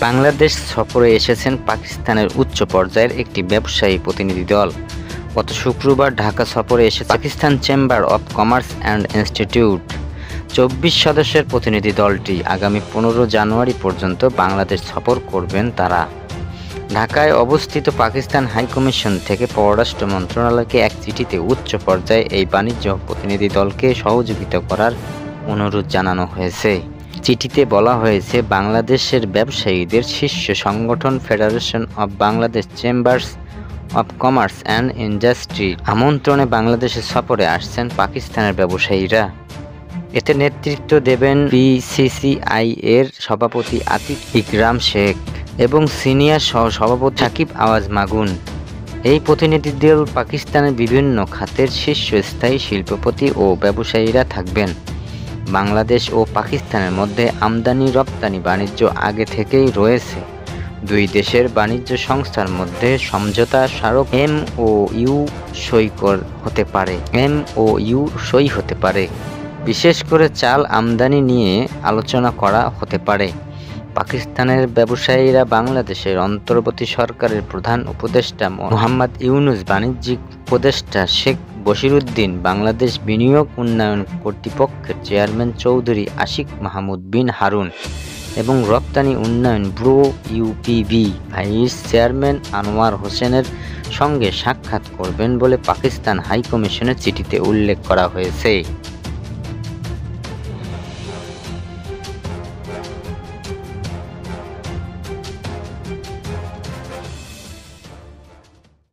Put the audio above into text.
বাংলাদেশ সফরে এসেছেন পাকিস্তানের উচ্চ পর্যায়ের একটি ব্যবসায়ী প্রতিনিধি দল। গত শুক্রবার ঢাকা সফরে এসে Pakistan chamber of commerce and institute 24 সদস্যের প্রতিনিধি দলটি আগামী 15 জানুয়ারি পর্যন্ত বাংলাদেশ সফর করবেন। তারা ঢাকায় অবস্থিত পাকিস্তান হাইকমিশন থেকে পররাষ্ট্র মন্ত্রণালয়কে এক চিঠিতে উচ্চ পর্যায়ে এই বাণিজ্য প্রতিনিধি দলকে সহযোগিতা করার অনুরোধ জানানো হয়েছে। চিঠিতে বলা হয়েছে, বাংলাদেশের ব্যবসায়ীদের শীর্ষ সংগঠন federation of Bangladesh chambers of commerce and industry আমন্ত্রণে বাংলাদেশে সফরে আসছেন পাকিস্তানের ব্যবসায়ীরা। এতে নেতৃত্ব দেবেন বিসিসিআই এর সভাপতি আতিক ইকরাম শেখ এবং সিনিয়র সভাপতি সাকিব আওয়াজ মাগুন। এই প্রতিনিধি দল পাকিস্তানের বিভিন্ন খাতের শীর্ষস্থায়ী শিল্পপতি ও ব্যবসায়ীরা থাকবেন। বাংলাদেশ ও পাকিস্তানের মধ্যে আমদানি রপ্তানি বাণিজ্য আগে থেকেই রয়েছে। দুই দেশের বাণিজ্য সংস্থার মধ্যে সমঝোতা স্মারক MOU সই হতে পারে। বিশেষ করে চাল আমদানি নিয়ে আলোচনা করা হতে পারে। পাকিস্তানের ব্যবসায়ীরা বাংলাদেশের অন্তর্বর্তী সরকারের প্রধান উপদেষ্টা মোহাম্মদ ইউনূস, বাণিজ্যিক উপদেষ্টা শেখ বশিরউদ্দিন, বাংলাদেশ বিনিয়োগ উন্নয়ন কর্তৃপক্ষের চেয়ারম্যান চৌধুরী আশিক মাহমুদ বিন হারুন এবং রপ্তানি উন্নয়ন bureau UPB vice chairman Anwar হোসেনের সঙ্গে সাক্ষাৎ করবেন বলে পাকিস্তান হাইকমিশনের চিঠিতে উল্লেখ করা হয়েছে।